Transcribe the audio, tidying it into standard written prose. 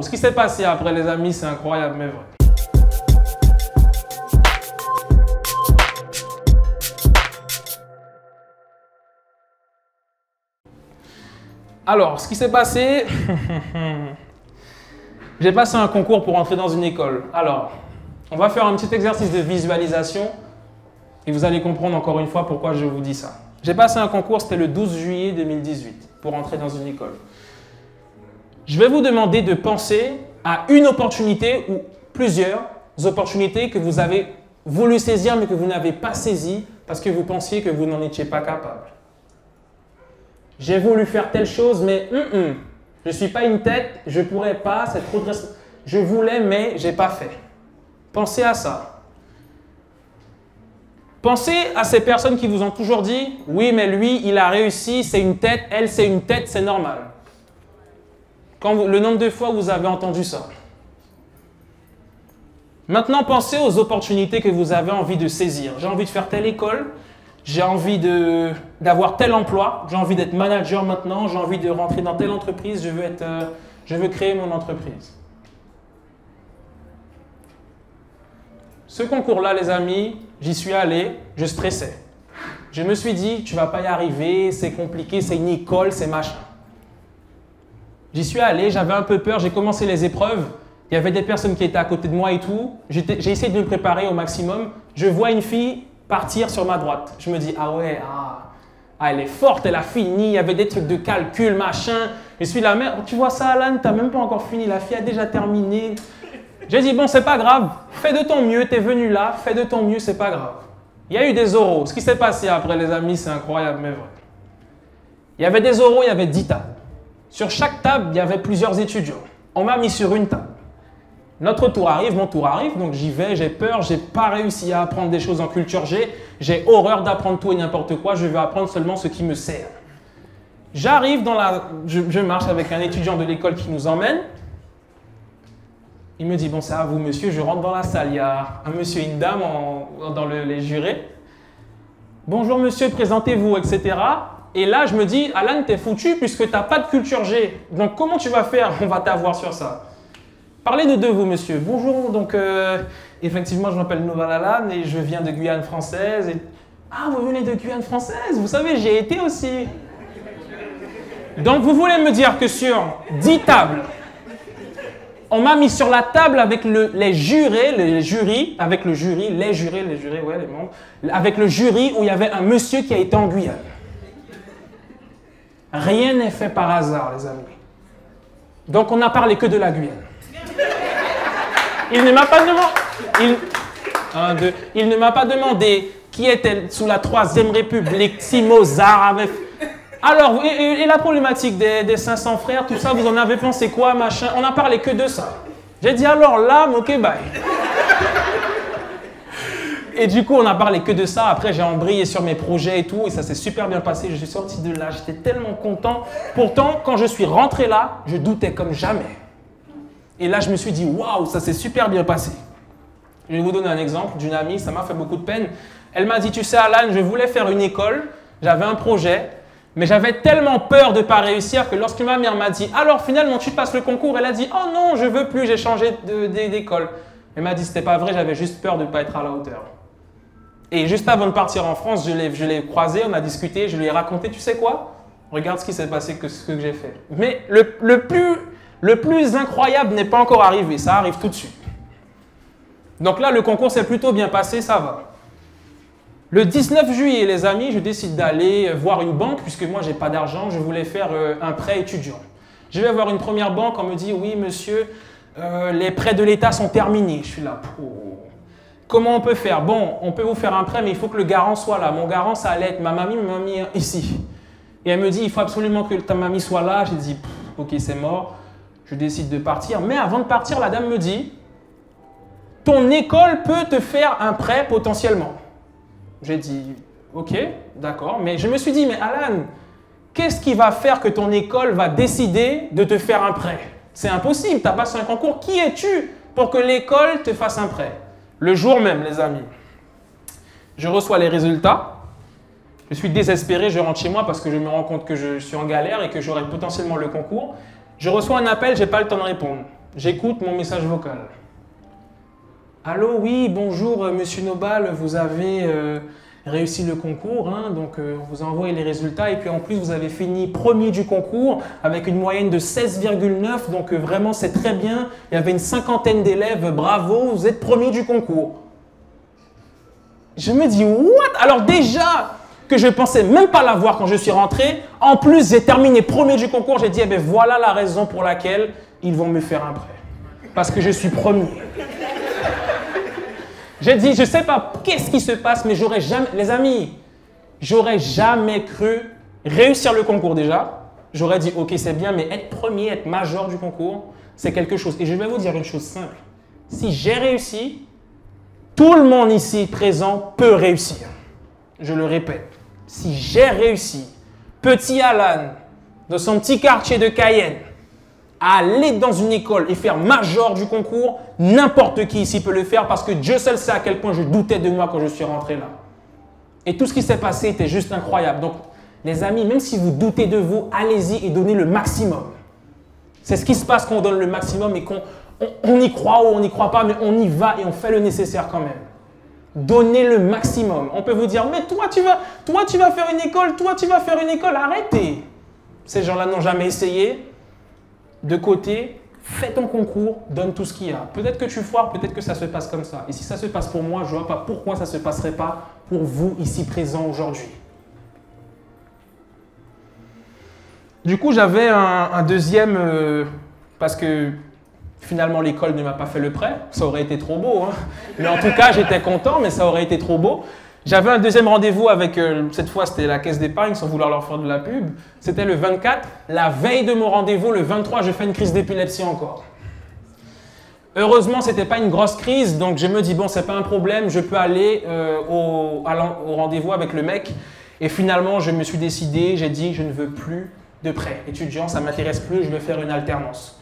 Ce qui s'est passé après, les amis, c'est incroyable, mais vrai. Alors, ce qui s'est passé, j'ai passé un concours pour entrer dans une école. Alors, on va faire un petit exercice de visualisation et vous allez comprendre encore une fois pourquoi je vous dis ça. J'ai passé un concours, c'était le 12 juillet 2018, pour entrer dans une école. Je vais vous demander de penser à une opportunité ou plusieurs opportunités que vous avez voulu saisir mais que vous n'avez pas saisi parce que vous pensiez que vous n'en étiez pas capable. J'ai voulu faire telle chose, mais je ne suis pas une tête, je ne pourrais pas, c'est trop de... Je voulais, mais je n'ai pas fait. Pensez à ça. Pensez à ces personnes qui vous ont toujours dit « Oui, mais lui, il a réussi, c'est une tête, elle, c'est une tête, c'est normal. » Le nombre de fois où vous avez entendu ça. Maintenant, pensez aux opportunités que vous avez envie de saisir. J'ai envie de faire telle école, j'ai envie d'avoir tel emploi, j'ai envie d'être manager maintenant, j'ai envie de rentrer dans telle entreprise, je veux créer mon entreprise. Ce concours-là, les amis, j'y suis allé, je stressais. Je me suis dit, tu ne vas pas y arriver, c'est compliqué, c'est une école, c'est machin. J'y suis allé, j'avais un peu peur, j'ai commencé les épreuves. Il y avait des personnes qui étaient à côté de moi et tout. J'ai essayé de me préparer au maximum. Je vois une fille partir sur ma droite. Je me dis, ah ouais, elle est forte, elle a fini. Il y avait des trucs de calcul, machin. Je suis la mère, tu vois ça, Alan, tu n'as même pas encore fini. La fille a déjà terminé. J'ai dit, bon, c'est pas grave. Fais de ton mieux, tu es venu là. Fais de ton mieux, c'est pas grave. Il y a eu des oraux. Ce qui s'est passé après, les amis, c'est incroyable, mais vrai. Il y avait des oraux, il y avait 10 tables. Sur chaque table, il y avait plusieurs étudiants. On m'a mis sur une table. Notre tour arrive, mon tour arrive, donc j'y vais, j'ai peur, j'ai pas réussi à apprendre des choses en culture G. J'ai horreur d'apprendre tout et n'importe quoi, je veux apprendre seulement ce qui me sert. J'arrive dans la... Je marche avec un étudiant de l'école qui nous emmène. Il me dit, bon, c'est à vous, monsieur, je rentre dans la salle. Il y a un monsieur et une dame dans les jurés. Bonjour, monsieur, présentez-vous, etc. Et là, je me dis, Alan, t'es foutu puisque tu n'as pas de culture G. Donc, comment tu vas faire? On va t'avoir sur ça. Parlez de vous, monsieur. Bonjour, donc, effectivement, je m'appelle Noval Alan et je viens de Guyane française. Ah, vous venez de Guyane française? Vous savez, j'y ai été aussi. Donc, vous voulez me dire que sur 10 tables, on m'a mis sur la table avec les jurys, avec le jury, ouais, les membres, avec le jury où il y avait un monsieur qui a été en Guyane. Rien n'est fait par hasard, les amis. Donc, on n'a parlé que de la Guyane. Il ne m'a pas demandé... Il ne m'a pas demandé qui était sous la Troisième République, si Mozart avait... Alors, et la problématique des 500 frères, tout ça, vous en avez pensé quoi, machin? On n'a parlé que de ça. J'ai dit, alors là, ok, bye. Et du coup, on n'a parlé que de ça. Après, j'ai embrayé sur mes projets et tout. Et ça s'est super bien passé. Je suis sorti de là. J'étais tellement content. Pourtant, quand je suis rentré là, je doutais comme jamais. Et là, je me suis dit, waouh, ça s'est super bien passé. Je vais vous donner un exemple d'une amie. Ça m'a fait beaucoup de peine. Elle m'a dit, tu sais, Alan, je voulais faire une école. J'avais un projet. Mais j'avais tellement peur de ne pas réussir que lorsque ma mère m'a dit, alors finalement, tu passes le concours, elle a dit, oh non, je ne veux plus, j'ai changé d'école. Elle m'a dit, c'était pas vrai, j'avais juste peur de ne pas être à la hauteur. Et juste avant de partir en France, je l'ai croisé, on a discuté, je lui ai raconté, tu sais quoi? Regarde ce qui s'est passé, ce que j'ai fait. Mais le plus incroyable n'est pas encore arrivé, ça arrive tout de suite. Donc là, le concours s'est plutôt bien passé, ça va. Le 19 juillet, les amis, je décide d'aller voir une banque, puisque moi, je n'ai pas d'argent, je voulais faire un prêt étudiant. Je vais voir une première banque, on me dit, oui, monsieur, les prêts de l'État sont terminés. Je suis là, comment on peut faire? Bon, on peut vous faire un prêt, mais il faut que le garant soit là. Mon garant, ça allait être ma mamie ici. Et elle me dit, il faut absolument que ta mamie soit là. J'ai dit, ok, c'est mort. Je décide de partir. Mais avant de partir, la dame me dit, ton école peut te faire un prêt potentiellement. J'ai dit, ok, d'accord. Mais je me suis dit, mais Alan, qu'est-ce qui va faire que ton école va décider de te faire un prêt? C'est impossible, tu as passé un concours. Qui es-tu pour que l'école te fasse un prêt? Le jour même, les amis, je reçois les résultats. Je suis désespéré, je rentre chez moi parce que je me rends compte que je suis en galère et que j'aurai potentiellement le concours. Je reçois un appel, je n'ai pas le temps de répondre. J'écoute mon message vocal. Allô, oui, bonjour, monsieur Nobal, vous avez réussi le concours, hein, donc on vous a envoyé les résultats et puis en plus vous avez fini premier du concours avec une moyenne de 16,9, donc vraiment c'est très bien, il y avait une 50aine d'élèves, bravo, vous êtes premier du concours. Je me dis, what? Alors déjà que je ne pensais même pas l'avoir quand je suis rentré, en plus j'ai terminé premier du concours, j'ai dit, eh bien voilà la raison pour laquelle ils vont me faire un prêt, parce que je suis premier. J'ai dit, je ne sais pas qu'est-ce qui se passe, mais j'aurais jamais, les amis, j'aurais jamais cru réussir le concours déjà. J'aurais dit, ok, c'est bien, mais être premier, être major du concours, c'est quelque chose. Et je vais vous dire une chose simple. Si j'ai réussi, tout le monde ici présent peut réussir. Je le répète, si j'ai réussi, petit Alan, dans son petit quartier de Cayenne, à aller dans une école et faire major du concours, n'importe qui ici peut le faire parce que Dieu seul sait à quel point je doutais de moi quand je suis rentré là. Et tout ce qui s'est passé était juste incroyable. Donc, les amis, même si vous doutez de vous, allez-y et donnez le maximum. C'est ce qui se passe quand on donne le maximum et qu'on y croit ou on n'y croit pas, mais on y va et on fait le nécessaire quand même. Donnez le maximum. On peut vous dire, mais toi tu vas faire une école, toi tu vas faire une école, arrêtez. Ces gens-là n'ont jamais essayé. De côté, fais ton concours, donne tout ce qu'il y a. Peut-être que tu foires, peut-être que ça se passe comme ça. Et si ça se passe pour moi, je ne vois pas pourquoi ça ne se passerait pas pour vous ici présents aujourd'hui. Du coup, j'avais un deuxième, parce que finalement l'école ne m'a pas fait le prêt. Ça aurait été trop beau, hein. Mais en tout cas, j'étais content, mais ça aurait été trop beau. J'avais un deuxième rendez-vous avec, cette fois c'était la caisse d'épargne, sans vouloir leur faire de la pub. C'était le 24. La veille de mon rendez-vous, le 23, je fais une crise d'épilepsie encore. Heureusement, ce n'était pas une grosse crise, donc je me dis, bon, c'est pas un problème, je peux aller au rendez-vous avec le mec. Et finalement, je me suis décidé, j'ai dit, je ne veux plus de prêt étudiant, ça ne m'intéresse plus, je vais faire une alternance.